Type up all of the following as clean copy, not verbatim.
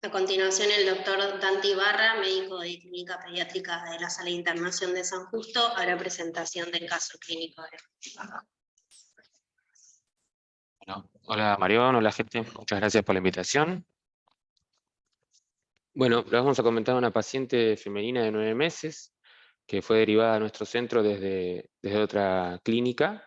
A continuación, el doctor Dante Ibarra, médico de Clínica Pediátrica de la Sala de Internación de San Justo, hará presentación del caso clínico de Ibarra. Bueno, hola Marión, hola gente, muchas gracias por la invitación. Bueno, les vamos a comentar a una paciente femenina de 9 meses que fue derivada a nuestro centro desde otra clínica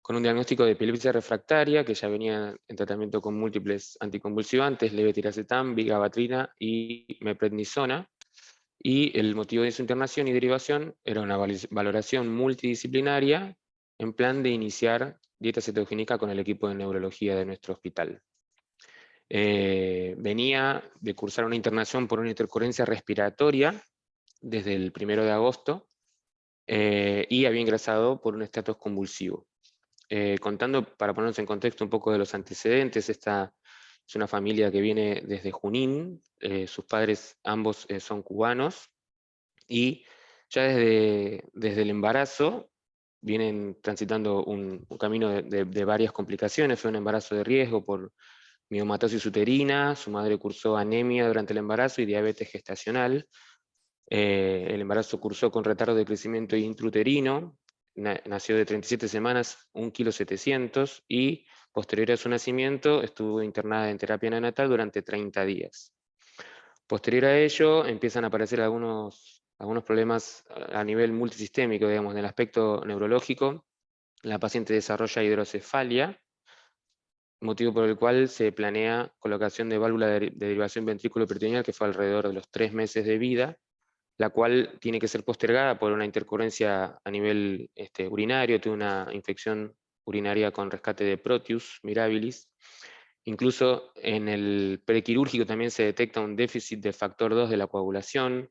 con un diagnóstico de epilepsia refractaria que ya venía en tratamiento con múltiples anticonvulsivantes, levetiracetam, vigabatrina y meprednisona. Y el motivo de su internación y derivación era una valoración multidisciplinaria en plan de iniciar dieta cetogénica con el equipo de neurología de nuestro hospital. Venía de cursar una internación por una intercorrencia respiratoria desde el 1 de agosto y había ingresado por un estatus convulsivo. Contando, para ponernos en contexto un poco de los antecedentes, esta es una familia que viene desde Junín, sus padres ambos son cubanos, y ya desde el embarazo vienen transitando un camino de varias complicaciones. Fue un embarazo de riesgo por miomatosis uterina, su madre cursó anemia durante el embarazo y diabetes gestacional. El embarazo cursó con retardo de crecimiento intrauterino, nació de 37 semanas, 1,7 kg, y posterior a su nacimiento estuvo internada en terapia neonatal durante 30 días. Posterior a ello empiezan a aparecer algunos problemas a nivel multisistémico, digamos, en el aspecto neurológico. La paciente desarrolla hidrocefalia, motivo por el cual se planea colocación de válvula de derivación ventrículo-peritoneal, que fue alrededor de los 3 meses de vida, la cual tiene que ser postergada por una intercurrencia a nivel urinario. Tuvo una infección urinaria con rescate de Proteus mirabilis. Incluso en el prequirúrgico también se detecta un déficit de factor 2 de la coagulación,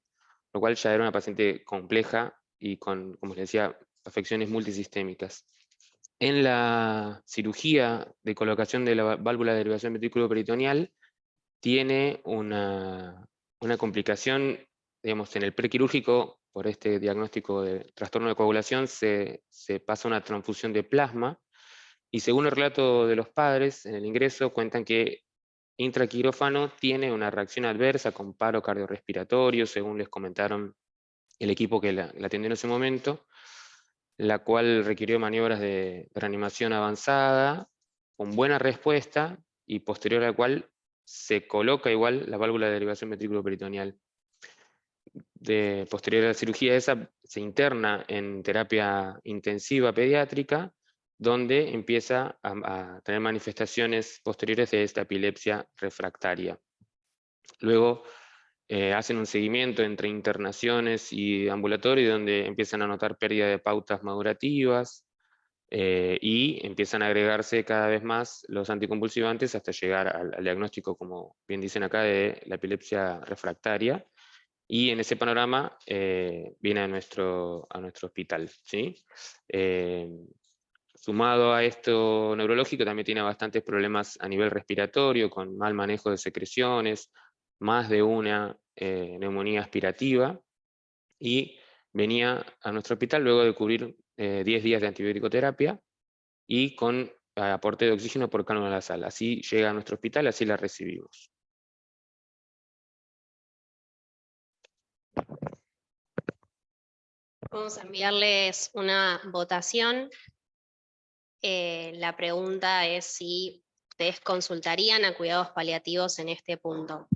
lo cual ya era una paciente compleja y con, como les decía, afecciones multisistémicas. En la cirugía de colocación de la válvula de derivación ventrículo-peritoneal tiene una complicación, digamos, en el prequirúrgico. Por este diagnóstico de trastorno de coagulación se pasa una transfusión de plasma, y según el relato de los padres en el ingreso cuentan que intraquirófano tiene una reacción adversa con paro cardiorrespiratorio, según les comentaron el equipo que la atendió en ese momento, la cual requirió maniobras de reanimación avanzada, con buena respuesta, y posterior a la cual se coloca igual la válvula de derivación ventrículo-peritoneal. Posterior a la cirugía esa, se interna en terapia intensiva pediátrica, donde empieza a tener manifestaciones posteriores de esta epilepsia refractaria. Luego hacen un seguimiento entre internaciones y ambulatorio, donde empiezan a notar pérdida de pautas madurativas, y empiezan a agregarse cada vez más los anticonvulsivantes hasta llegar al diagnóstico, como bien dicen acá, de la epilepsia refractaria. Y en ese panorama viene a nuestro hospital, ¿sí? Sumado a esto neurológico, también tiene bastantes problemas a nivel respiratorio, con mal manejo de secreciones, más de una neumonía aspirativa, y venía a nuestro hospital luego de cubrir 10 días de antibiótico-terapia y con aporte de oxígeno por cánula nasal. Así llega a nuestro hospital, así la recibimos. Vamos a enviarles una votación. La pregunta es si ustedes consultarían a cuidados paliativos en este punto.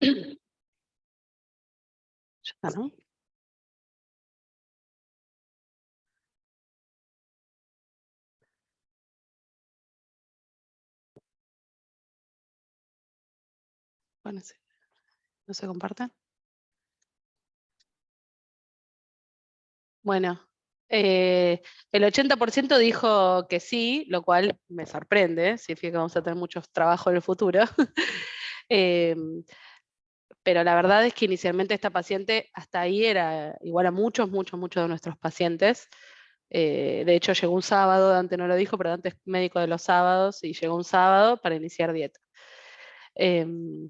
Ya está, ¿no? Bueno, sí. ¿No se comparten? Bueno, el 80% dijo que sí, lo cual me sorprende, significa que vamos a tener mucho trabajo en el futuro. pero la verdad es que inicialmente esta paciente hasta ahí era igual a muchos de nuestros pacientes. De hecho, llegó un sábado, Dante no lo dijo, pero Dante es médico de los sábados, y llegó un sábado para iniciar dieta. Yo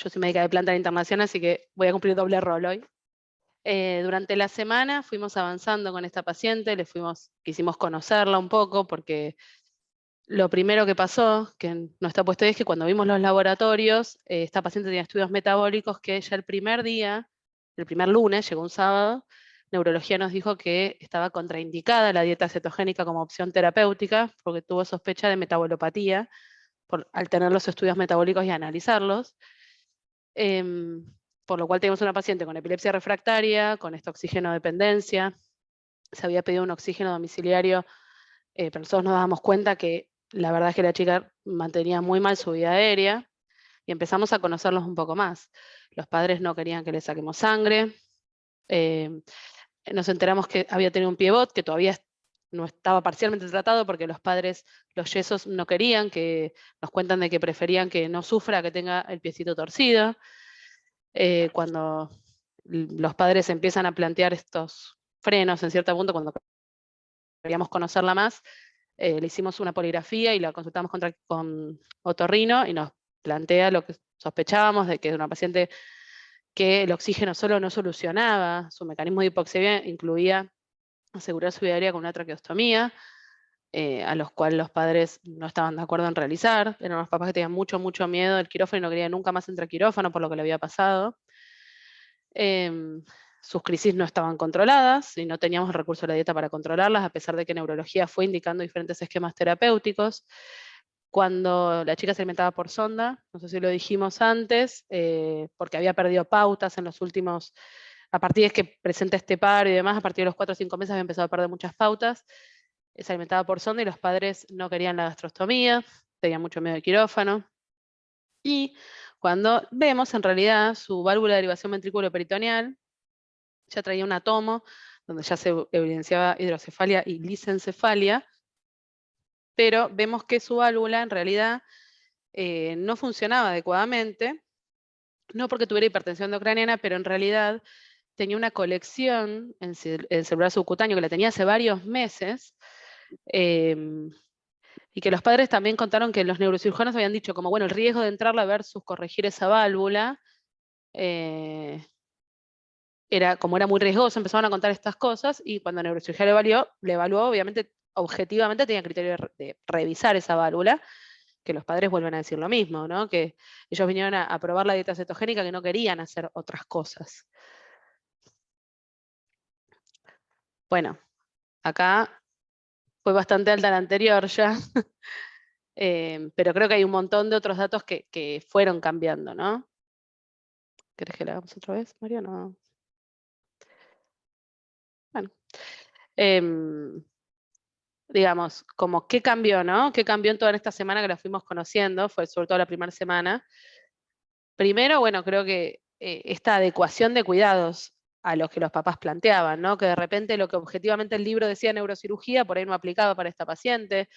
soy médica de planta de internación, así que voy a cumplir doble rol hoy. Durante la semana fuimos avanzando con esta paciente, quisimos conocerla un poco, porque lo primero que pasó, que no está puesto ahí, es que cuando vimos los laboratorios, esta paciente tenía estudios metabólicos que ya el primer día, el primer lunes, llegó un sábado, neurología nos dijo que estaba contraindicada la dieta cetogénica como opción terapéutica, porque tuvo sospecha de metabolopatía, al tener los estudios metabólicos y analizarlos. Por lo cual tenemos una paciente con epilepsia refractaria, con esta oxígeno dependencia. Se había pedido un oxígeno domiciliario, pero nosotros nos dábamos cuenta que la verdad es que la chica mantenía muy mal su vida aérea, y empezamos a conocerlos un poco más. Los padres no querían que le saquemos sangre. Nos enteramos que había tenido un pivot que todavía no estaba parcialmente tratado, porque los padres, los yesos, no querían, que nos cuentan de que preferían que no sufra, que tenga el piecito torcido. Cuando los padres empiezan a plantear estos frenos en cierto punto, cuando queríamos conocerla más, le hicimos una poligrafía y la consultamos con otorrino, y nos plantea lo que sospechábamos, de que era una paciente que el oxígeno solo no solucionaba, su mecanismo de hipoxemia incluía asegurar su vida aérea con una traqueostomía, a los cuales los padres no estaban de acuerdo en realizar. Eran unos papás que tenían mucho miedo del quirófano y no querían nunca más entrar a quirófano por lo que le había pasado. Sus crisis no estaban controladas y no teníamos el recurso de la dieta para controlarlas, a pesar de que neurología fue indicando diferentes esquemas terapéuticos. Cuando la chica se alimentaba por sonda, no sé si lo dijimos antes, porque había perdido pautas en los últimos, a partir de que presenta este paro y demás, a partir de los 4 o 5 meses había empezado a perder muchas pautas. Se alimentaba por sonda y los padres no querían la gastrostomía, tenían mucho miedo del quirófano. Y cuando vemos, en realidad, su válvula de derivación ventrículo-peritoneal ya traía un tomo donde ya se evidenciaba hidrocefalia y lisencefalia, pero vemos que su válvula en realidad no funcionaba adecuadamente, no porque tuviera hipertensión endocraniana, pero en realidad tenía una colección en el celular subcutáneo que la tenía hace varios meses, y que los padres también contaron que los neurocirujanos habían dicho como, bueno, el riesgo de entrarla versus corregir esa válvula, como era muy riesgoso, empezaron a contar estas cosas, y cuando la neurocirugía le evaluó, obviamente, objetivamente tenía criterio de revisar esa válvula, que los padres vuelven a decir lo mismo, ¿no? Que ellos vinieron a probar la dieta cetogénica, que no querían hacer otras cosas. Bueno, acá fue bastante alta la anterior ya, pero creo que hay un montón de otros datos que fueron cambiando, ¿no? ¿Querés que la hagamos otra vez, Mario? No. Bueno. Digamos, como qué cambió, ¿no? ¿Qué cambió en toda esta semana que la fuimos conociendo? Fue sobre todo la primera semana. Primero, bueno, creo que esta adecuación de cuidados a los que los papás planteaban, ¿no? Que de repente lo que objetivamente el libro decía neurocirugía, por ahí no aplicaba para esta paciente.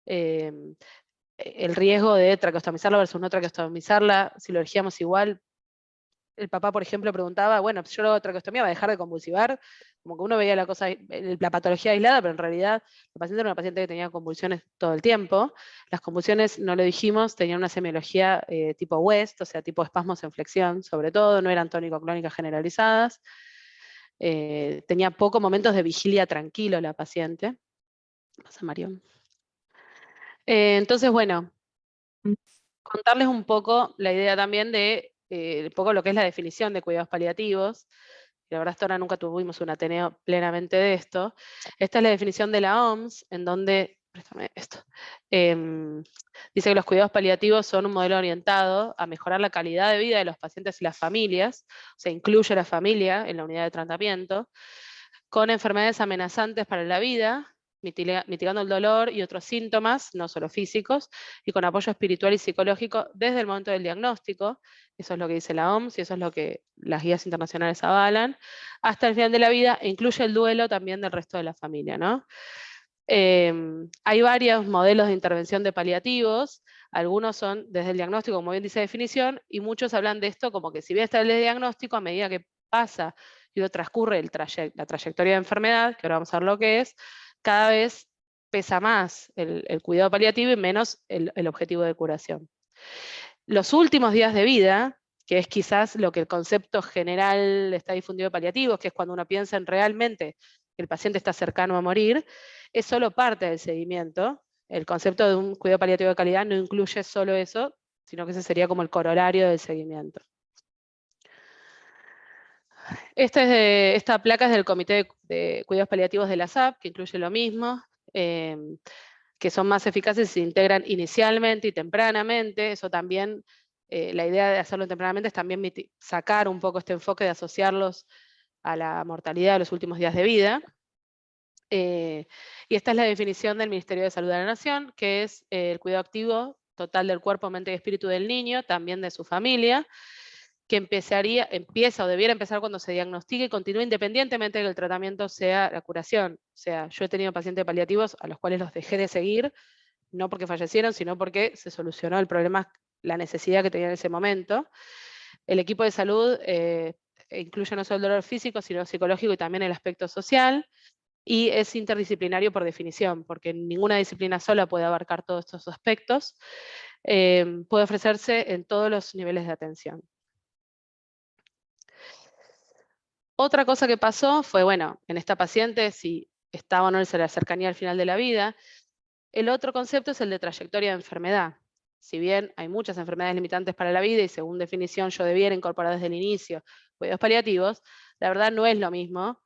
El riesgo de traqueostomizarla versus no traqueostomizarla, si lo elegíamos igual. El papá, por ejemplo, preguntaba, bueno, si yo lo hago traqueostomía, ¿va a dejar de convulsivar? Como que uno veía la patología aislada, pero en realidad la paciente era una paciente que tenía convulsiones todo el tiempo. Las convulsiones, no lo dijimos, tenían una semiología tipo West, o sea, tipo espasmos en flexión, sobre todo, no eran tónico-clónicas generalizadas. Tenía pocos momentos de vigilia tranquilo la paciente. Pasa, Mario. Entonces, bueno, contarles un poco la idea también de un poco lo que es la definición de cuidados paliativos. La verdad, hasta ahora nunca tuvimos un Ateneo plenamente de esto. Esta es la definición de la OMS, en donde, préstame esto, dice que los cuidados paliativos son un modelo orientado a mejorar la calidad de vida de los pacientes y las familias, o sea, incluye a la familia en la unidad de tratamiento, con enfermedades amenazantes para la vida, mitigando el dolor y otros síntomas, no solo físicos, y con apoyo espiritual y psicológico desde el momento del diagnóstico. Eso es lo que dice la OMS y eso es lo que las guías internacionales avalan, hasta el final de la vida, e incluye el duelo también del resto de la familia, ¿no? Hay varios modelos de intervención de paliativos. Algunos son desde el diagnóstico, como bien dice definición, y muchos hablan de esto como que si bien está el diagnóstico, a medida que pasa y transcurre la trayectoria de enfermedad, que ahora vamos a ver lo que es, cada vez pesa más el cuidado paliativo y menos el objetivo de curación. Los últimos días de vida, que es quizás lo que el concepto general está difundido de paliativos, que es cuando uno piensa en realmente que el paciente está cercano a morir, es solo parte del seguimiento. El concepto de un cuidado paliativo de calidad no incluye solo eso, sino que ese sería como el corolario del seguimiento. Esta placa es del Comité de Cuidados Paliativos de la SAP, que incluye lo mismo, que son más eficaces si se integran inicialmente y tempranamente. Eso también, la idea de hacerlo tempranamente es también sacar un poco este enfoque de asociarlos a la mortalidad de los últimos días de vida. Y esta es la definición del Ministerio de Salud de la Nación, que es el cuidado activo total del cuerpo, mente y espíritu del niño, también de su familia, que empieza o debiera empezar cuando se diagnostique y continúa independientemente de que el tratamiento sea la curación. O sea, yo he tenido pacientes paliativos a los cuales los dejé de seguir, no porque fallecieron, sino porque se solucionó el problema, la necesidad que tenía en ese momento. El equipo de salud incluye no solo el dolor físico, sino psicológico y también el aspecto social, y es interdisciplinario por definición, porque ninguna disciplina sola puede abarcar todos estos aspectos. Puede ofrecerse en todos los niveles de atención. Otra cosa que pasó fue, bueno, en esta paciente, si estaba o no en la cercanía al final de la vida. El otro concepto es el de trayectoria de enfermedad. Si bien hay muchas enfermedades limitantes para la vida y según definición yo debiera incorporar desde el inicio cuidados paliativos, la verdad no es lo mismo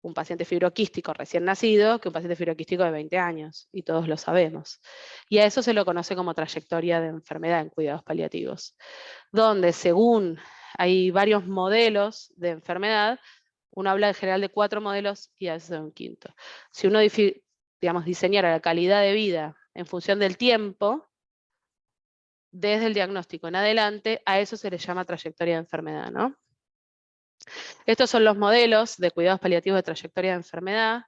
un paciente fibroquístico recién nacido que un paciente fibroquístico de 20 años, y todos lo sabemos. Y a eso se lo conoce como trayectoria de enfermedad en cuidados paliativos, donde según hay varios modelos de enfermedad, uno habla en general de 4 modelos y a veces de un quinto. Si uno diseñara la calidad de vida en función del tiempo, desde el diagnóstico en adelante, a eso se le llama trayectoria de enfermedad, ¿no? Estos son los modelos de cuidados paliativos de trayectoria de enfermedad.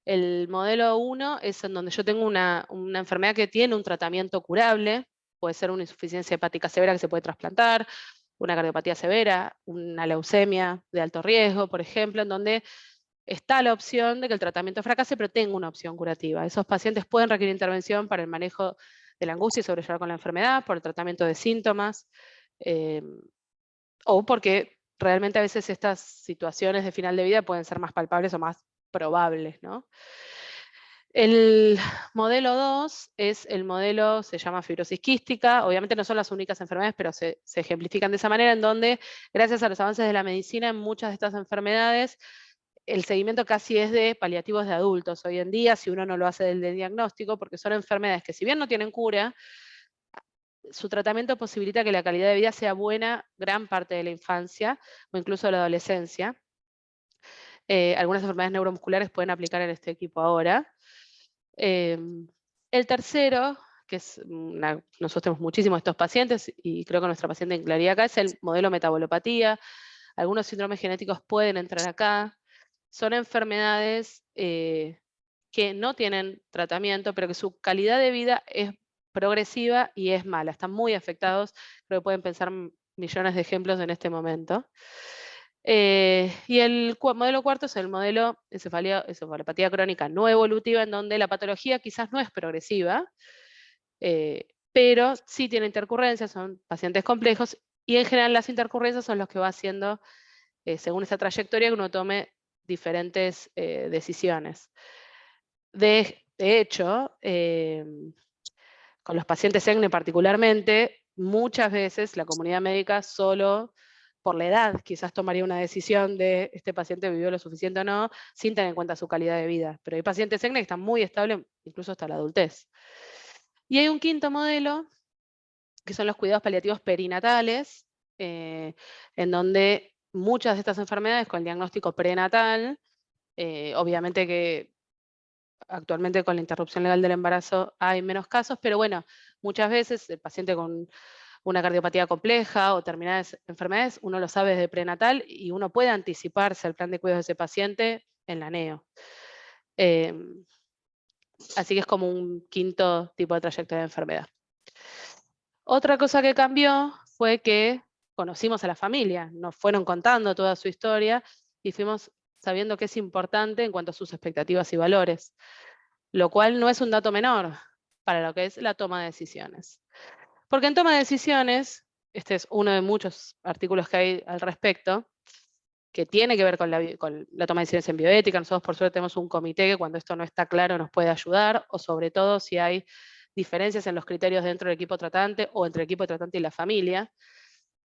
El modelo 1 es en donde yo tengo una enfermedad que tiene un tratamiento curable, puede ser una insuficiencia hepática severa que se puede trasplantar, una cardiopatía severa, una leucemia de alto riesgo, por ejemplo, en donde está la opción de que el tratamiento fracase, pero tengo una opción curativa. Esos pacientes pueden requerir intervención para el manejo de la angustia y sobrellevar con la enfermedad, por el tratamiento de síntomas, o porque realmente a veces estas situaciones de final de vida pueden ser más palpables o más probables, ¿no? El modelo 2 es el modelo, se llama fibrosis quística. Obviamente no son las únicas enfermedades, pero se ejemplifican de esa manera, en donde, gracias a los avances de la medicina, en muchas de estas enfermedades, el seguimiento casi es de paliativos de adultos hoy en día, si uno no lo hace del diagnóstico, porque son enfermedades que si bien no tienen cura, su tratamiento posibilita que la calidad de vida sea buena gran parte de la infancia o incluso de la adolescencia. Algunas enfermedades neuromusculares pueden aplicar en este equipo ahora. El tercero, que es nosotros tenemos muchísimos de estos pacientes, y creo que nuestra paciente en claridad acá, es el modelo metabolopatía. Algunos síndromes genéticos pueden entrar acá. Son enfermedades que no tienen tratamiento, pero que su calidad de vida es progresiva y es mala. Están muy afectados. Creo que pueden pensar millones de ejemplos en este momento. Y el modelo cuarto es el modelo encefalopatía crónica no evolutiva, en donde la patología quizás no es progresiva, pero sí tiene intercurrencias, son pacientes complejos, y en general las intercurrencias son los que va haciendo, según esa trayectoria, que uno tome diferentes decisiones. De hecho, con los pacientes ECNE particularmente, muchas veces la comunidad médica solo por la edad quizás tomaría una decisión de este paciente vivió lo suficiente o no, sin tener en cuenta su calidad de vida. Pero hay pacientes ECNE que están muy estables incluso hasta la adultez. Y hay un quinto modelo, que son los cuidados paliativos perinatales, en donde muchas de estas enfermedades con el diagnóstico prenatal, obviamente que actualmente con la interrupción legal del embarazo hay menos casos, pero bueno, muchas veces el paciente con una cardiopatía compleja o terminadas enfermedades, uno lo sabe desde prenatal y uno puede anticiparse al plan de cuidados de ese paciente en la NEO. Así que es como un quinto tipo de trayectoria de enfermedad. Otra cosa que cambió fue que conocimos a la familia, nos fueron contando toda su historia y fuimos sabiendo que es importante en cuanto a sus expectativas y valores, lo cual no es un dato menor para lo que es la toma de decisiones. Porque en toma de decisiones, este es uno de muchos artículos que hay al respecto, que tiene que ver con la toma de decisiones en bioética. Nosotros por suerte tenemos un comité que cuando esto no está claro nos puede ayudar, o sobre todo si hay diferencias en los criterios dentro del equipo tratante o entre el equipo tratante y la familia.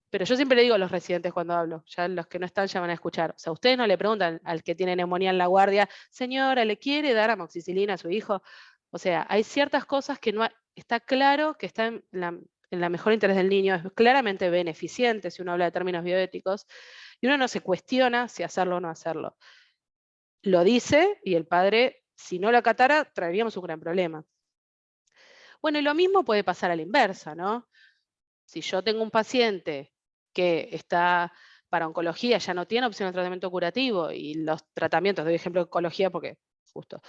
Pero yo siempre le digo a los residentes cuando hablo, ya los que no están ya van a escuchar. O sea, ustedes no le preguntan al que tiene neumonía en la guardia, señora, ¿le quiere dar amoxicilina a su hijo? O sea, hay ciertas cosas que no está claro que están en la mejor interés del niño, es claramente beneficiente si uno habla de términos bioéticos, y uno no se cuestiona si hacerlo o no hacerlo. Lo dice y el padre, si no lo acatara, traeríamos un gran problema. Bueno, y lo mismo puede pasar a la inversa, ¿no? Si yo tengo un paciente que está para oncología, ya no tiene opción de tratamiento curativo y los tratamientos, doy ejemplo de oncología porque justo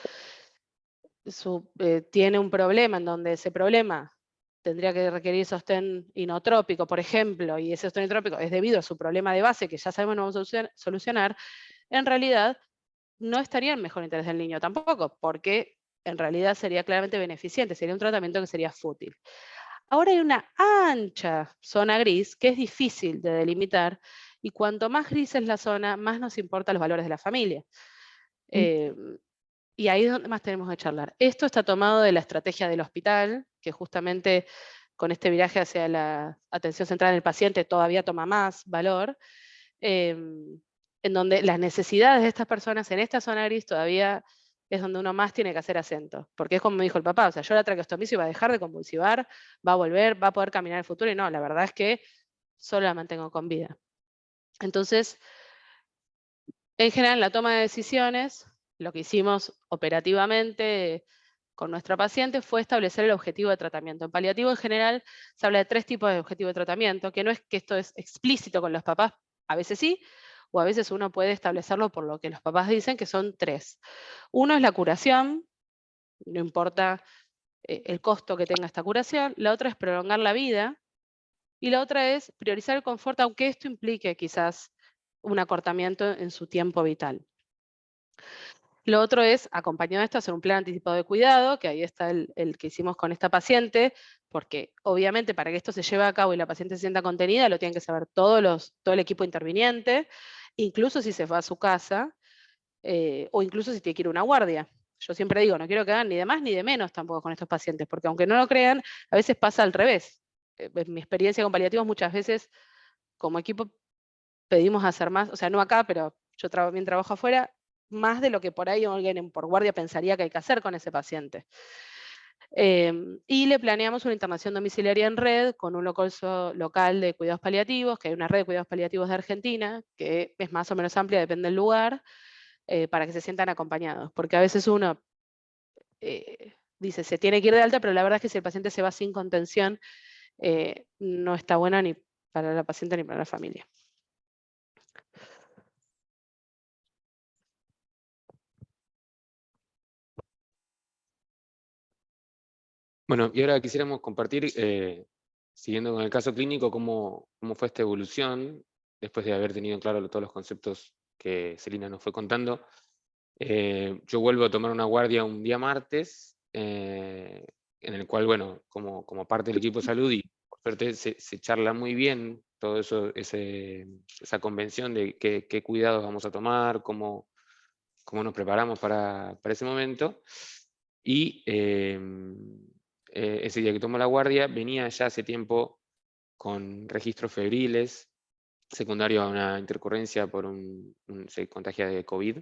tiene un problema en donde ese problema tendría que requerir sostén inotrópico, por ejemplo, y ese sostén inotrópico es debido a su problema de base que ya sabemos no vamos a solucionar, en realidad no estaría en mejor interés del niño tampoco, porque en realidad sería claramente beneficiente, sería un tratamiento que sería fútil. Ahora hay una ancha zona gris que es difícil de delimitar y cuanto más gris es la zona, más nos importan los valores de la familia. Y ahí es donde más tenemos que charlar. Esto está tomado de la estrategia del hospital, que justamente con este viraje hacia la atención central del paciente todavía toma más valor, en donde las necesidades de estas personas en esta zona gris todavía es donde uno más tiene que hacer acento. Porque es como me dijo el papá, o sea, yo la traqueostomisis va a dejar de convulsivar, va a volver, va a poder caminar en el futuro, y no, la verdad es que solo la mantengo con vida. Entonces, en general, la toma de decisiones, lo que hicimos operativamente con nuestra paciente fue establecer el objetivo de tratamiento. En paliativo, en general, se habla de 3 tipos de objetivo de tratamiento, que no es que esto es explícito con los papás, a veces sí, o a veces uno puede establecerlo por lo que los papás dicen, que son 3. Uno es la curación, no importa el costo que tenga esta curación. La otra es prolongar la vida. Y la otra es priorizar el confort, aunque esto implique quizás un acortamiento en su tiempo vital. Lo otro es, acompañado de esto, hacer un plan anticipado de cuidado, que ahí está el que hicimos con esta paciente, porque obviamente para que esto se lleve a cabo y la paciente se sienta contenida, lo tienen que saber todo el equipo interviniente, incluso si se va a su casa, o incluso si tiene que ir a una guardia. Yo siempre digo, no quiero que hagan ni de más ni de menos tampoco con estos pacientes, porque aunque no lo crean, a veces pasa al revés. En mi experiencia con paliativos muchas veces como equipo pedimos hacer más, o sea, no acá, pero yo también trabajo afuera, más de lo que por ahí alguien por guardia pensaría que hay que hacer con ese paciente. Y le planeamos una internación domiciliaria en red con un local de cuidados paliativos, que hay una red de cuidados paliativos de Argentina, que es más o menos amplia, depende del lugar, para que se sientan acompañados. Porque a veces uno dice, se tiene que ir de alta, pero la verdad es que si el paciente se va sin contención, no está buena ni para la paciente ni para la familia. Bueno, y ahora quisiéramos compartir, siguiendo con el caso clínico, cómo fue esta evolución, después de haber tenido claro todos los conceptos que Celina nos fue contando. Yo vuelvo a tomar una guardia un día martes, en el cual, bueno, como parte del equipo de salud, y por suerte se charla muy bien todo eso, esa convención de qué cuidados vamos a tomar, cómo nos preparamos para ese momento. Y ese día que tomo la guardia, venía ya hace tiempo con registros febriles, secundario a una intercurrencia se contagia de COVID,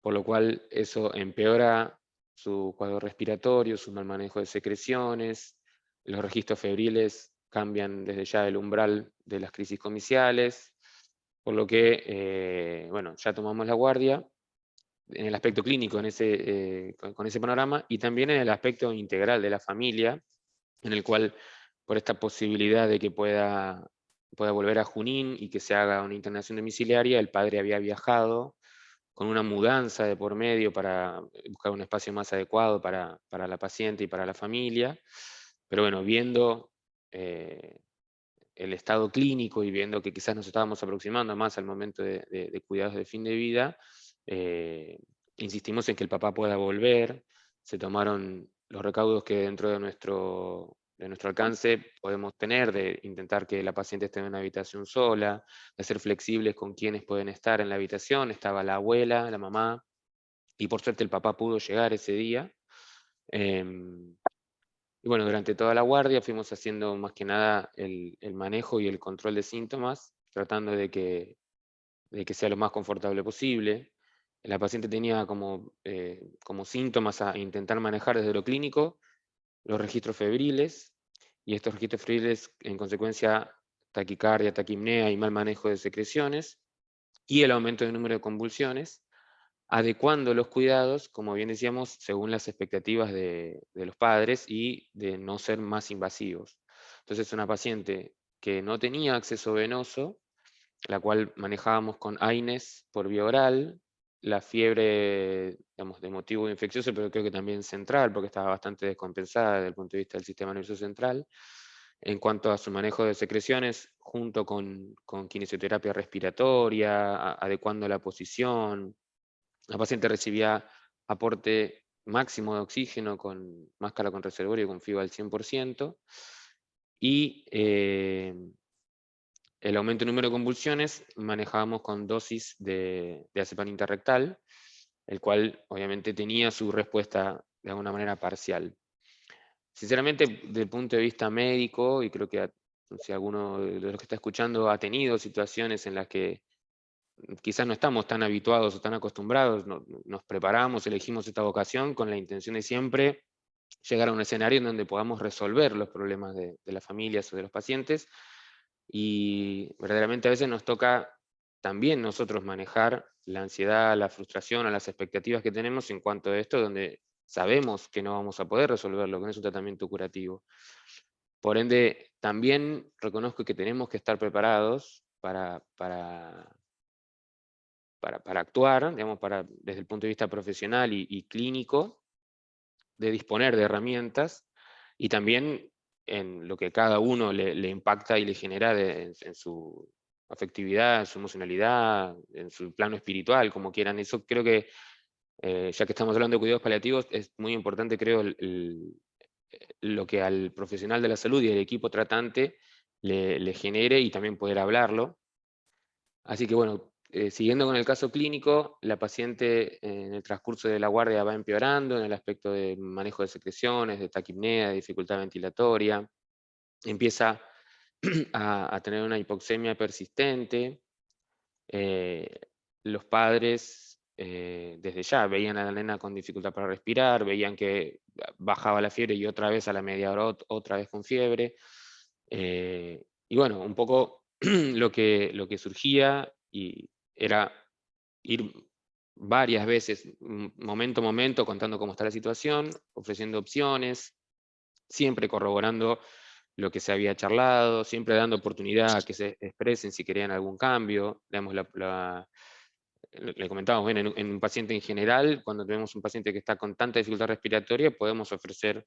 por lo cual eso empeora su cuadro respiratorio, su mal manejo de secreciones, los registros febriles cambian desde ya el umbral de las crisis comiciales, por lo que, bueno, ya tomamos la guardia en el aspecto clínico, con ese panorama, y también en el aspecto integral de la familia, en el cual, por esta posibilidad de que pueda volver a Junín y que se haga una internación domiciliaria, el padre había viajado con una mudanza de por medio para buscar un espacio más adecuado para la paciente y para la familia. Pero bueno, viendo el estado clínico y viendo que quizás nos estábamos aproximando más al momento de cuidados de fin de vida, insistimos en que el papá pueda volver. Se tomaron los recaudos que dentro de nuestro alcance podemos tener, de intentar que la paciente esté en una habitación sola, de ser flexibles con quienes pueden estar en la habitación. Estaba la abuela, la mamá, y por suerte el papá pudo llegar ese día. Y bueno, durante toda la guardia fuimos haciendo más que nada el manejo y el control de síntomas, tratando de que sea lo más confortable posible. La paciente tenía como síntomas a intentar manejar desde lo clínico los registros febriles, y estos registros febriles, en consecuencia, taquicardia, taquipnea y mal manejo de secreciones, y el aumento del número de convulsiones, adecuando los cuidados, como bien decíamos, según las expectativas de los padres y de no ser más invasivos. Entonces, una paciente que no tenía acceso venoso, la cual manejábamos con AINES por vía oral, la fiebre, digamos, de motivo infeccioso, pero creo que también central, porque estaba bastante descompensada desde el punto de vista del sistema nervioso central. En cuanto a su manejo de secreciones, junto con kinesioterapia respiratoria, adecuando la posición. La paciente recibía aporte máximo de oxígeno con máscara con reservorio y con FIBA al 100%, y el aumento del número de convulsiones manejábamos con dosis de azepam interrectal, el cual obviamente tenía su respuesta de alguna manera parcial. Sinceramente, desde el punto de vista médico, y creo que si alguno de los que está escuchando ha tenido situaciones en las que quizás no estamos tan habituados o tan acostumbrados, nos preparamos, elegimos esta vocación con la intención de siempre llegar a un escenario en donde podamos resolver los problemas de las familias o de los pacientes, y verdaderamente a veces nos toca también nosotros manejar la ansiedad, la frustración o las expectativas que tenemos en cuanto a esto, donde sabemos que no vamos a poder resolverlo con un tratamiento curativo. Por ende, también reconozco que tenemos que estar preparados para actuar, digamos, desde el punto de vista profesional y clínico, de disponer de herramientas, y también en lo que cada uno le impacta y le genera en su afectividad, en su emocionalidad, en su plano espiritual, como quieran. Eso creo que, ya que estamos hablando de cuidados paliativos, es muy importante, creo, lo que al profesional de la salud y al equipo tratante le genere, y también poder hablarlo. Así que bueno, siguiendo con el caso clínico, la paciente en el transcurso de la guardia va empeorando en el aspecto de manejo de secreciones, de taquipnea, de dificultad ventilatoria. Empieza a tener una hipoxemia persistente. Los padres desde ya veían a la nena con dificultad para respirar, veían que bajaba la fiebre y otra vez a la media hora otra vez con fiebre. Y bueno, un poco lo que surgía y era ir varias veces, momento a momento, contando cómo está la situación, ofreciendo opciones, siempre corroborando lo que se había charlado, siempre dando oportunidad a que se expresen si querían algún cambio. Digamos, le comentábamos, bueno, en un paciente en general, cuando tenemos un paciente que está con tanta dificultad respiratoria, podemos ofrecer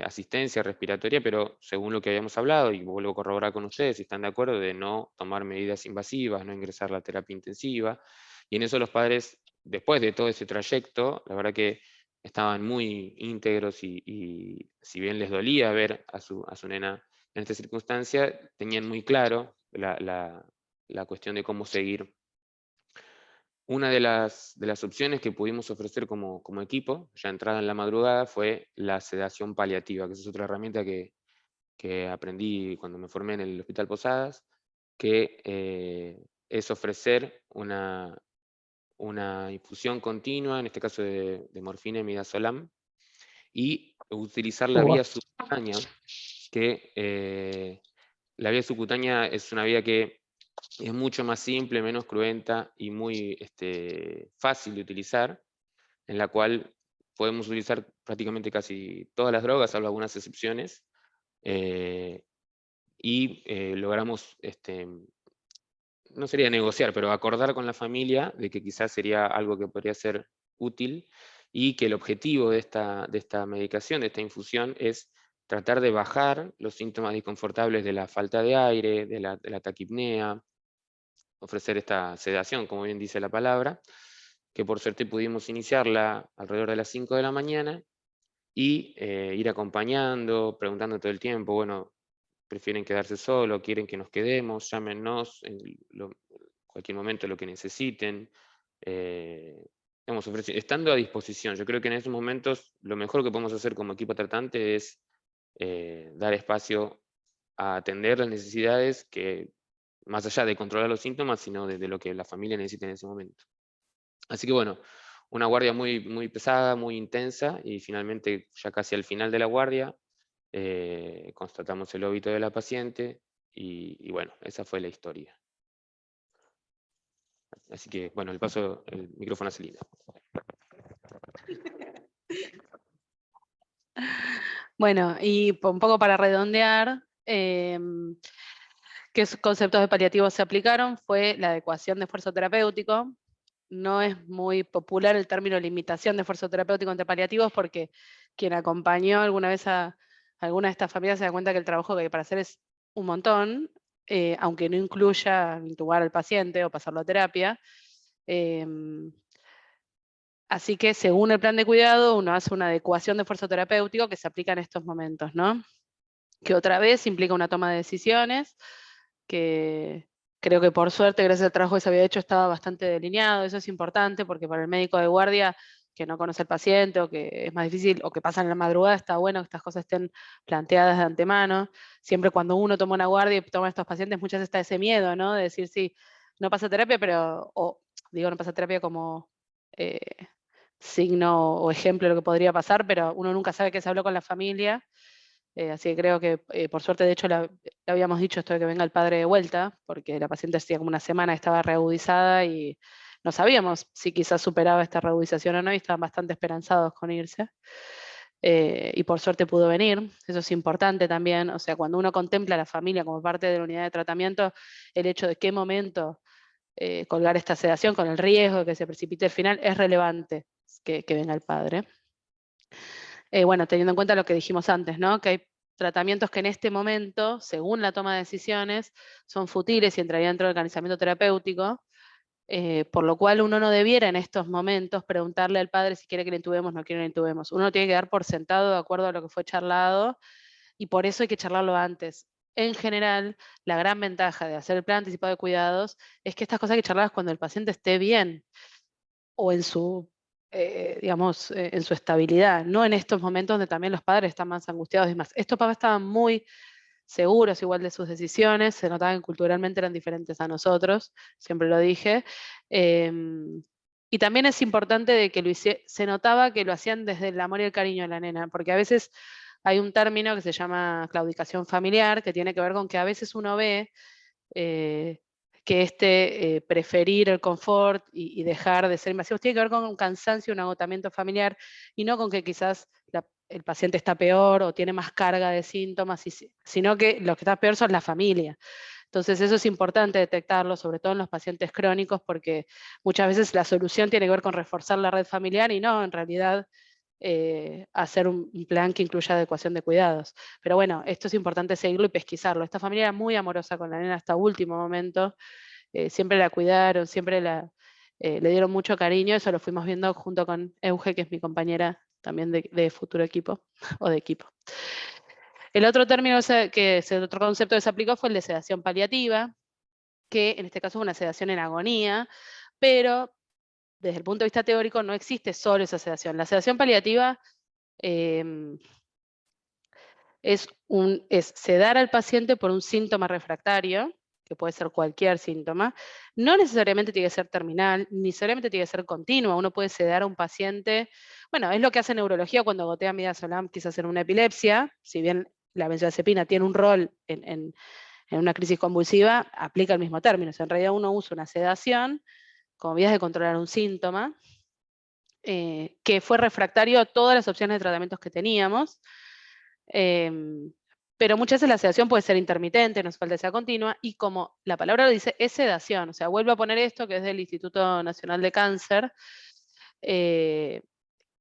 asistencia respiratoria, pero según lo que habíamos hablado, y vuelvo a corroborar con ustedes si están de acuerdo, de no tomar medidas invasivas, no ingresar a la terapia intensiva. Y en eso los padres, después de todo ese trayecto, la verdad que estaban muy íntegros, y si bien les dolía ver a su nena en esta circunstancia, tenían muy claro la cuestión de cómo seguir. Una de las opciones que pudimos ofrecer como equipo, ya entrada en la madrugada, fue la sedación paliativa, que esa es otra herramienta que aprendí cuando me formé en el Hospital Posadas, que es ofrecer una infusión continua, en este caso de morfina y midazolam, y utilizar la vía subcutánea, que la vía subcutánea es una vía que es mucho más simple, menos cruenta y muy fácil de utilizar, en la cual podemos utilizar prácticamente casi todas las drogas, salvo algunas excepciones, y logramos, no sería negociar, pero acordar con la familia de que quizás sería algo que podría ser útil, y que el objetivo de esta medicación, de esta infusión, es tratar de bajar los síntomas disconfortables de la falta de aire, de la taquipnea, ofrecer esta sedación, como bien dice la palabra, que por suerte pudimos iniciarla alrededor de las 5 de la mañana y ir acompañando, preguntando todo el tiempo, bueno, prefieren quedarse solo, quieren que nos quedemos, llámenos en cualquier momento lo que necesiten. Estando a disposición. Yo creo que en estos momentos lo mejor que podemos hacer como equipo tratante es dar espacio a atender las necesidades que, más allá de controlar los síntomas, sino de lo que la familia necesita en ese momento. Así que bueno, una guardia muy, muy pesada, muy intensa, y finalmente ya casi al final de la guardia constatamos el óbito de la paciente y bueno, esa fue la historia. Así que bueno, le paso el micrófono a Celina. Bueno, y un poco para redondear, ¿qué conceptos de paliativos se aplicaron? Fue la adecuación de esfuerzo terapéutico. No es muy popular el término limitación de esfuerzo terapéutico entre paliativos, porque quien acompañó alguna vez a alguna de estas familias se da cuenta que el trabajo que hay para hacer es un montón, aunque no incluya intubar al paciente o pasarlo a terapia. Así que según el plan de cuidado, uno hace una adecuación de esfuerzo terapéutico que se aplica en estos momentos, ¿no? Que otra vez implica una toma de decisiones, que creo que por suerte, gracias al trabajo que se había hecho, estaba bastante delineado. Eso es importante porque para el médico de guardia que no conoce al paciente o que es más difícil o que pasa en la madrugada, está bueno que estas cosas estén planteadas de antemano. Siempre cuando uno toma una guardia y toma a estos pacientes, muchas veces está ese miedo, ¿no? De decir, sí, no pasa terapia, pero, o digo, no pasa terapia como signo o ejemplo de lo que podría pasar, pero uno nunca sabe que se habló con la familia. Así que creo que, por suerte, de hecho, le habíamos dicho esto de que venga el padre de vuelta, porque la paciente hacía como una semana que estaba reagudizada y no sabíamos si quizás superaba esta reagudización o no, y estaban bastante esperanzados con irse. Y por suerte pudo venir. Eso es importante también. O sea, cuando uno contempla a la familia como parte de la unidad de tratamiento, el hecho de qué momento colgar esta sedación con el riesgo de que se precipite el final es relevante que venga el padre. Bueno, teniendo en cuenta lo que dijimos antes, ¿no? Que hay tratamientos que en este momento, según la toma de decisiones, son futiles y entrarían dentro del organizamiento terapéutico, por lo cual uno no debiera en estos momentos preguntarle al padre si quiere que le intubemos o no quiere que le intubemos. Uno tiene que dar por sentado de acuerdo a lo que fue charlado, y por eso hay que charlarlo antes. En general, la gran ventaja de hacer el plan anticipado de cuidados es que estas cosas hay que charlarlas cuando el paciente esté bien o en su, digamos, en su estabilidad, no en estos momentos donde también los padres están más angustiados y más. Estos papás estaban muy seguros igual de sus decisiones, se notaban que culturalmente eran diferentes a nosotros, siempre lo dije. Y también es importante de que se notaba que lo hacían desde el amor y el cariño de la nena, porque a veces hay un término que se llama claudicación familiar, que tiene que ver con que a veces uno ve que preferir el confort y dejar de ser invasivos tiene que ver con un cansancio, un agotamiento familiar, y no con que quizás el paciente está peor o tiene más carga de síntomas, sino que lo que está peor son la familia. Entonces eso es importante detectarlo, sobre todo en los pacientes crónicos, porque muchas veces la solución tiene que ver con reforzar la red familiar y no, en realidad, hacer un plan que incluya adecuación de cuidados. Pero bueno, esto es importante seguirlo y pesquisarlo. Esta familia era muy amorosa con la nena hasta último momento, siempre la cuidaron, siempre le dieron mucho cariño. Eso lo fuimos viendo junto con Euge, que es mi compañera también de futuro equipo, o de equipo. El otro término, el otro concepto que se aplicó fue el de sedación paliativa, que en este caso es una sedación en agonía, pero desde el punto de vista teórico no existe solo esa sedación. La sedación paliativa es sedar al paciente por un síntoma refractario, que puede ser cualquier síntoma. No necesariamente tiene que ser terminal, ni necesariamente tiene que ser continua. Uno puede sedar a un paciente, bueno, es lo que hace neurología cuando gotea midazolam quizás en una epilepsia, si bien la benzodiazepina tiene un rol en una crisis convulsiva, aplica el mismo término. O sea, en realidad uno usa una sedación como vías de controlar un síntoma, que fue refractario a todas las opciones de tratamientos que teníamos. Pero muchas veces la sedación puede ser intermitente, no hace falta que sea continua, y como la palabra lo dice, es sedación. O sea, vuelvo a poner esto, que es del Instituto Nacional de Cáncer, que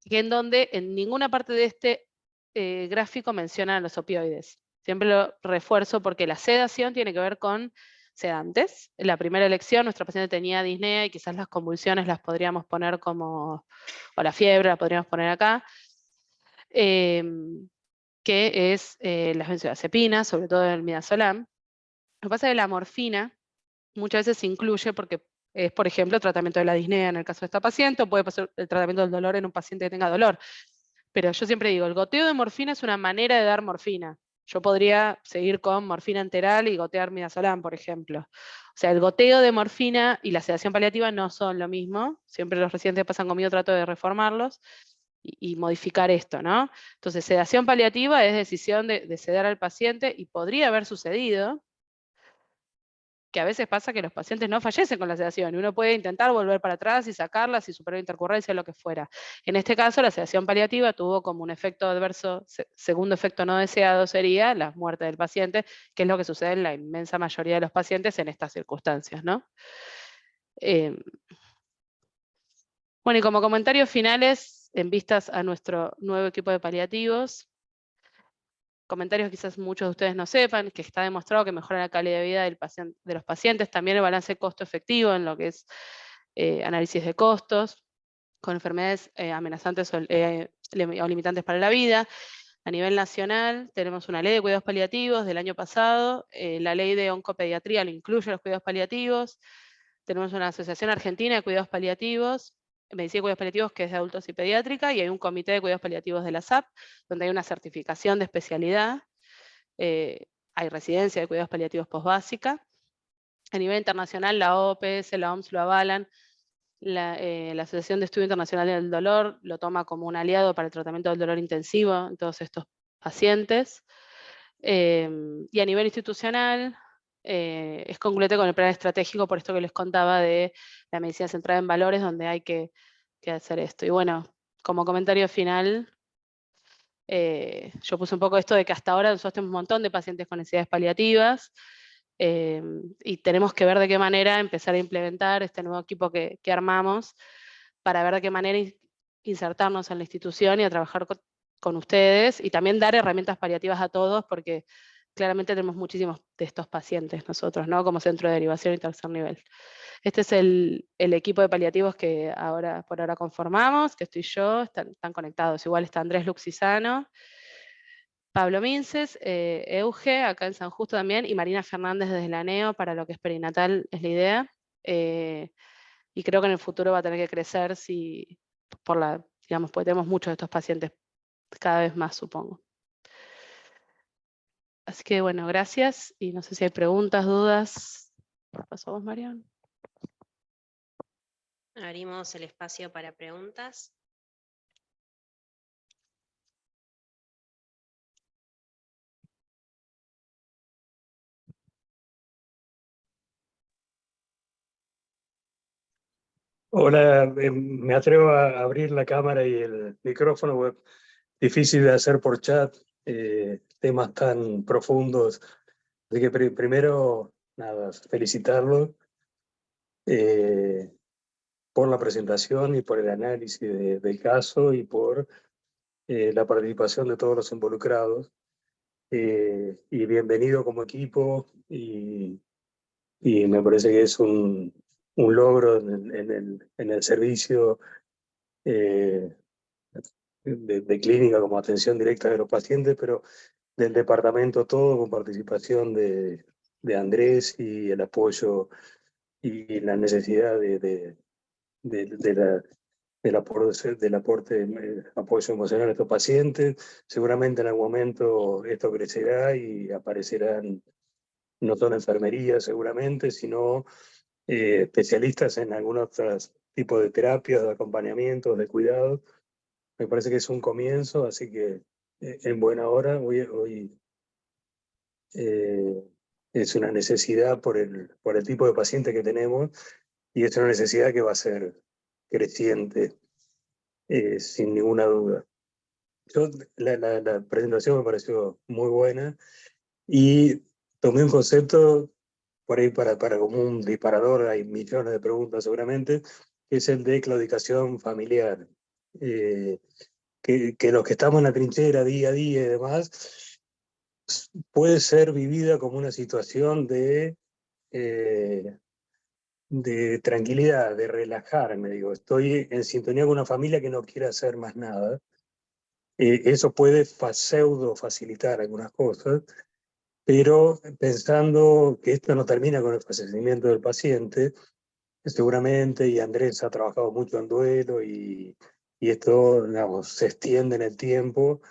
en donde en ninguna parte de este gráfico mencionan los opioides. Siempre lo refuerzo porque la sedación tiene que ver con sedantes. En la primera elección nuestra paciente tenía disnea y quizás las convulsiones las podríamos poner como, o la fiebre la podríamos poner acá, que es las benzodiazepinas, sobre todo el midazolam. Lo que pasa es que la morfina muchas veces se incluye porque es, por ejemplo, el tratamiento de la disnea en el caso de esta paciente, o puede pasar el tratamiento del dolor en un paciente que tenga dolor. Pero yo siempre digo, el goteo de morfina es una manera de dar morfina. Yo podría seguir con morfina enteral y gotear midazolam, por ejemplo. O sea, el goteo de morfina y la sedación paliativa no son lo mismo. Siempre los residentes pasan conmigo, trato de reformarlos y modificar esto, ¿no? Entonces, sedación paliativa es decisión de sedar al paciente y podría haber sucedido que a veces pasa que los pacientes no fallecen con la sedación y uno puede intentar volver para atrás y sacarlas y superar intercurrencia o lo que fuera. En este caso, la sedación paliativa tuvo como un efecto adverso, segundo efecto no deseado sería la muerte del paciente, que es lo que sucede en la inmensa mayoría de los pacientes en estas circunstancias, ¿no? Bueno, y como comentarios finales, en vistas a nuestro nuevo equipo de paliativos, comentarios que quizás muchos de ustedes no sepan, que está demostrado que mejora la calidad de vida de los pacientes, también el balance costo-efectivo en lo que es análisis de costos, con enfermedades amenazantes o limitantes para la vida. A nivel nacional tenemos una ley de cuidados paliativos del año pasado, la ley de oncopediatría lo incluye los cuidados paliativos, tenemos una asociación argentina de cuidados paliativos, medicina de cuidados paliativos que es de adultos y pediátrica, y hay un comité de cuidados paliativos de la SAP, donde hay una certificación de especialidad, hay residencia de cuidados paliativos postbásica. A nivel internacional, la OPS, la OMS lo avalan, la Asociación de Estudio Internacional del Dolor lo toma como un aliado para el tratamiento del dolor intensivo en todos estos pacientes. Y a nivel institucional, es congruente con el plan estratégico, por esto que les contaba de la medicina centrada en valores, donde hay que hacer esto. Y bueno, como comentario final, yo puse un poco esto de que hasta ahora nosotros tenemos un montón de pacientes con necesidades paliativas, y tenemos que ver de qué manera empezar a implementar este nuevo equipo que armamos, para ver de qué manera insertarnos en la institución y a trabajar con ustedes, y también dar herramientas paliativas a todos, porque claramente tenemos muchísimos de estos pacientes nosotros, ¿no? Como centro de derivación y tercer nivel. Este es el equipo de paliativos que por ahora conformamos, que estoy yo, están conectados. Igual está Andrés Luxisano, Pablo Minces, Euge, acá en San Justo también, y Marina Fernández desde la NEO, para lo que es perinatal, es la idea. Y creo que en el futuro va a tener que crecer digamos, porque tenemos muchos de estos pacientes, cada vez más, supongo. Así que bueno, gracias, y no sé si hay preguntas, dudas. ¿Paso a vos, Marian? Abrimos el espacio para preguntas. Hola, me atrevo a abrir la cámara y el micrófono, web. Difícil de hacer por chat, temas tan profundos. Así que primero, nada, felicitarlo por la presentación y por el análisis del caso y por la participación de todos los involucrados. Y bienvenido como equipo, y me parece que es un logro en el servicio de clínica como atención directa de los pacientes, pero del departamento todo, con participación de Andrés y el apoyo y la necesidad del aporte apoyo emocional a estos pacientes. Seguramente en algún momento esto crecerá y aparecerán no solo enfermería seguramente, sino especialistas en algún otro tipo de terapias, de acompañamientos, de cuidados. Me parece que es un comienzo, así que en buena hora. Hoy es una necesidad por el tipo de paciente que tenemos, y es una necesidad que va a ser creciente, sin ninguna duda. La presentación me pareció muy buena, y tomé un concepto por ahí para como un disparador, hay millones de preguntas seguramente, que es el de claudicación familiar. que los que estamos en la trinchera día a día y demás, puede ser vivida como una situación de tranquilidad, de relajarme, digo, estoy en sintonía con una familia que no quiere hacer más nada. Eso puede pseudo facilitar algunas cosas, pero pensando que esto no termina con el fallecimiento del paciente, seguramente, y Andrés ha trabajado mucho en duelo y esto, digamos, se extiende en el tiempo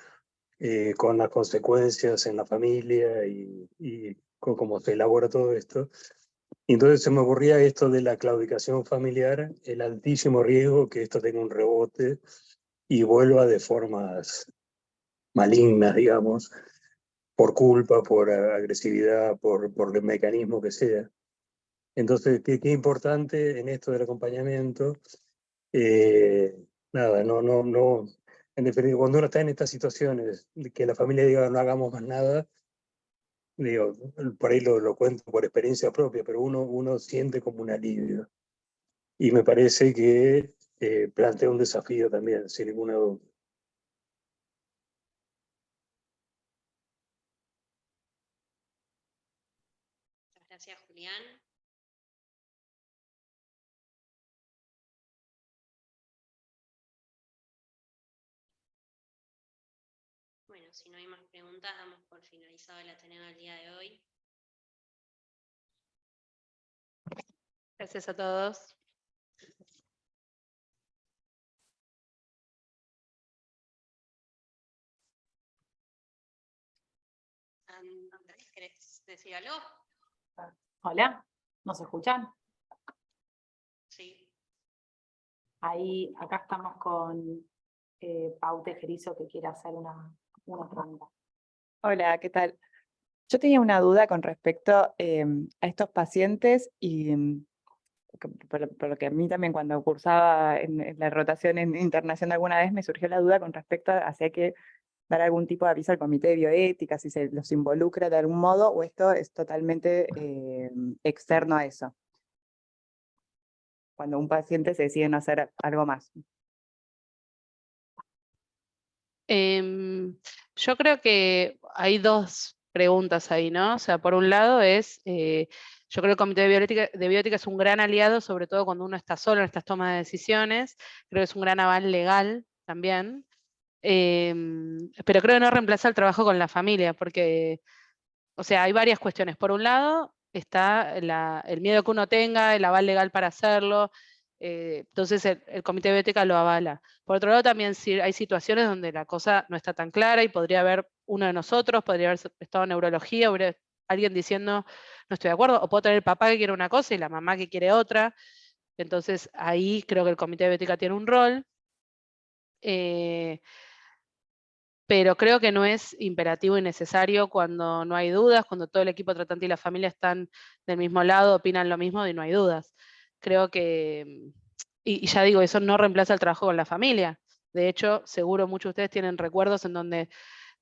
con las consecuencias en la familia y cómo se elabora todo esto. Y entonces se me ocurría esto de la claudicación familiar, el altísimo riesgo que esto tenga un rebote y vuelva de formas malignas, digamos, por culpa, por agresividad, por el mecanismo que sea. Entonces, qué importante en esto del acompañamiento. Eh, nada, no. En definitiva, cuando uno está en estas situaciones, de que la familia diga no hagamos más nada, digo, por ahí lo cuento por experiencia propia, pero uno siente como un alivio. Y me parece que plantea un desafío también, sin ninguna duda. Muchas gracias, Julián. Bueno, si no hay más preguntas, damos por finalizado el Ateneo del día de hoy. Gracias a todos. Andrés, ¿querés decir algo? Hola, ¿nos escuchan? Sí. Ahí, acá estamos con Pau Tejerizo, que quiere hacer una pregunta. Hola, ¿qué tal? Yo tenía una duda con respecto a estos pacientes y por lo que a mí también cuando cursaba en la rotación en internación alguna vez me surgió la duda con respecto a si hay que dar algún tipo de aviso al comité de bioética, si se los involucra de algún modo o esto es totalmente externo a eso. Cuando un paciente se decide no hacer algo más. Yo creo que hay dos preguntas ahí, ¿no? O sea, por un lado es, yo creo que el Comité de Bioética es un gran aliado, sobre todo cuando uno está solo en estas tomas de decisiones, creo que es un gran aval legal también, pero creo que no reemplaza el trabajo con la familia, porque, o sea, hay varias cuestiones. Por un lado está el miedo que uno tenga, el aval legal para hacerlo, entonces el Comité de Bioética lo avala. Por otro lado, también hay situaciones donde la cosa no está tan clara y podría haber uno de nosotros, podría haber estado en neurología, hubiera alguien diciendo no estoy de acuerdo, o puedo tener el papá que quiere una cosa y la mamá que quiere otra. Entonces ahí creo que el Comité de Bioética tiene un rol. Pero creo que no es imperativo y necesario cuando no hay dudas, cuando todo el equipo tratante y la familia están del mismo lado, opinan lo mismo y no hay dudas. Creo que, y ya digo, eso no reemplaza el trabajo con la familia. De hecho, seguro muchos de ustedes tienen recuerdos en donde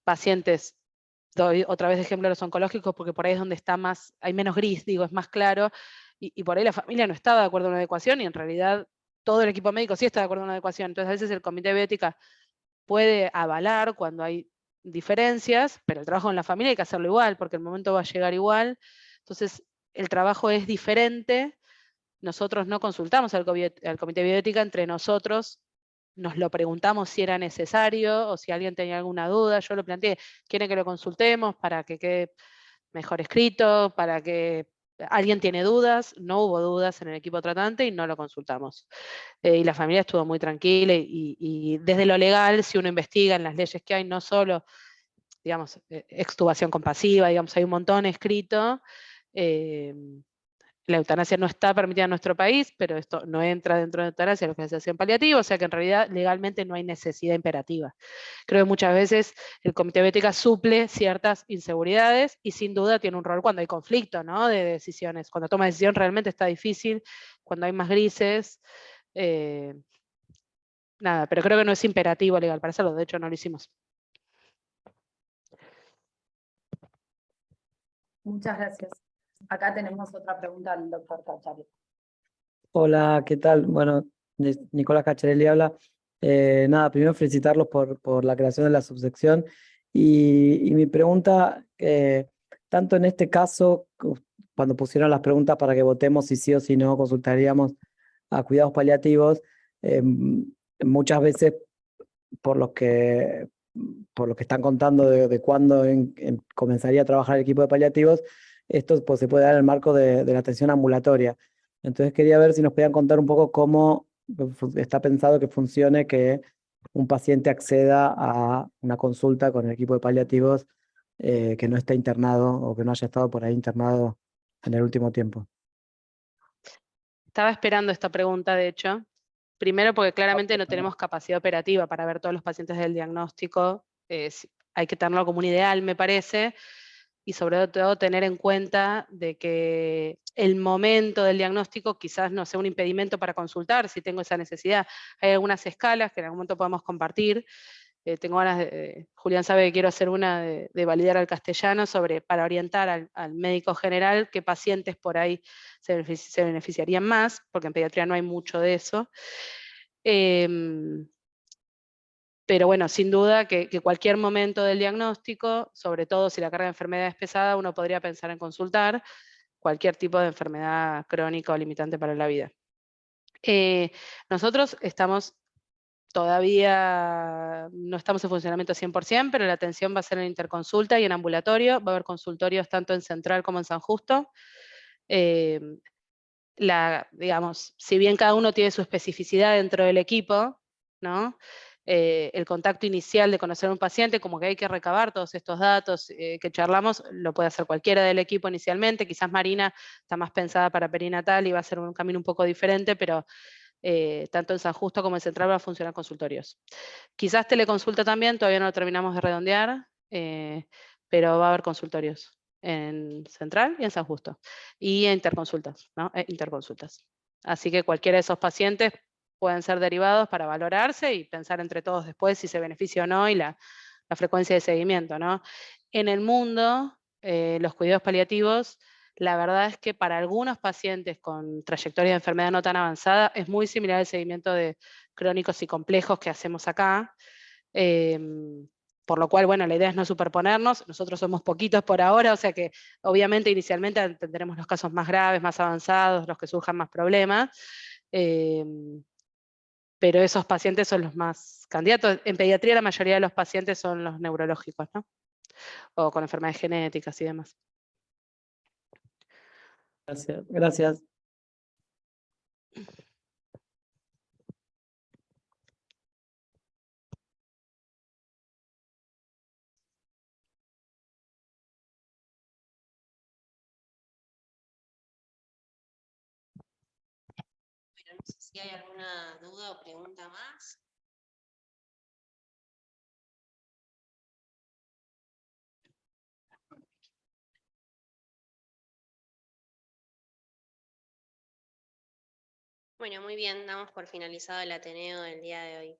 pacientes, doy otra vez ejemplo de los oncológicos, porque por ahí es donde está más, hay menos gris, digo, es más claro, y por ahí la familia no está de acuerdo en una adecuación y en realidad todo el equipo médico sí está de acuerdo en una adecuación. Entonces a veces el comité de bioética puede avalar cuando hay diferencias, pero el trabajo en la familia hay que hacerlo igual, porque el momento va a llegar igual. Entonces, el trabajo es diferente. Nosotros no consultamos al comité de bioética, entre nosotros nos lo preguntamos si era necesario o si alguien tenía alguna duda. Yo lo planteé, quieren que lo consultemos para que quede mejor escrito, para que alguien tiene dudas. No hubo dudas en el equipo tratante y no lo consultamos. Y la familia estuvo muy tranquila y desde lo legal, si uno investiga en las leyes que hay, no solo, digamos, extubación compasiva, digamos, hay un montón escrito. La eutanasia no está permitida en nuestro país, pero esto no entra dentro de la eutanasia, la organización paliativa, o sea que en realidad legalmente no hay necesidad imperativa. Creo que muchas veces el comité de bioética suple ciertas inseguridades y sin duda tiene un rol cuando hay conflicto, ¿no? De decisiones. Cuando toma decisión realmente está difícil, cuando hay más grises. Nada, pero creo que no es imperativo legal para hacerlo, de hecho no lo hicimos. Muchas gracias. Acá tenemos otra pregunta al doctor Cacciari. Hola, ¿qué tal? Bueno, Nicolás Cacciarelli habla. Nada, primero felicitarlos por la creación de la subsección y mi pregunta, tanto en este caso, cuando pusieron las preguntas para que votemos si sí o si no consultaríamos a cuidados paliativos, muchas veces por lo que, por lo que están contando de cuándo comenzaría a trabajar el equipo de paliativos, esto pues, se puede dar en el marco de la atención ambulatoria. Entonces quería ver si nos podían contar un poco cómo está pensado que funcione que un paciente acceda a una consulta con el equipo de paliativos que no esté internado o que no haya estado por ahí internado en el último tiempo. Estaba esperando esta pregunta, de hecho. Primero porque claramente no tenemos capacidad operativa para ver todos los pacientes del diagnóstico. Hay que tenerlo como un ideal, me parece. Y sobre todo tener en cuenta de que el momento del diagnóstico quizás no sea un impedimento para consultar si tengo esa necesidad. Hay algunas escalas que en algún momento podemos compartir. Tengo ganas Julián sabe que quiero hacer una de validar al castellano para orientar al médico general qué pacientes por ahí se beneficiarían más, porque en pediatría no hay mucho de eso. Pero bueno, sin duda que cualquier momento del diagnóstico, sobre todo si la carga de enfermedad es pesada, uno podría pensar en consultar cualquier tipo de enfermedad crónica o limitante para la vida. Nosotros todavía no estamos en funcionamiento 100%, pero la atención va a ser en interconsulta y en ambulatorio. Va a haber consultorios tanto en Central como en San Justo. Digamos, si bien cada uno tiene su especificidad dentro del equipo, ¿no? El contacto inicial de conocer a un paciente, como que hay que recabar todos estos datos que charlamos, lo puede hacer cualquiera del equipo inicialmente. Quizás Marina está más pensada para perinatal y va a ser un camino un poco diferente, pero tanto en San Justo como en Central va a funcionar consultorios. Quizás teleconsulta también, todavía no lo terminamos de redondear, pero va a haber consultorios en Central y en San Justo. Y interconsultas, ¿no? Interconsultas. Así que cualquiera de esos pacientes pueden ser derivados para valorarse y pensar entre todos después si se beneficia o no y la frecuencia de seguimiento, ¿no? En el mundo, los cuidados paliativos, la verdad es que para algunos pacientes con trayectoria de enfermedad no tan avanzada es muy similar al seguimiento de crónicos y complejos que hacemos acá. Por lo cual, bueno, la idea es no superponernos. Nosotros somos poquitos por ahora, o sea que obviamente inicialmente atenderemos los casos más graves, más avanzados, los que surjan más problemas. Pero esos pacientes son los más candidatos. En pediatría la mayoría de los pacientes son los neurológicos, ¿no? O con enfermedades genéticas y demás. Gracias. Gracias. Pero no sé si hay alguna duda o pregunta más. Bueno, muy bien, damos por finalizado el Ateneo del día de hoy.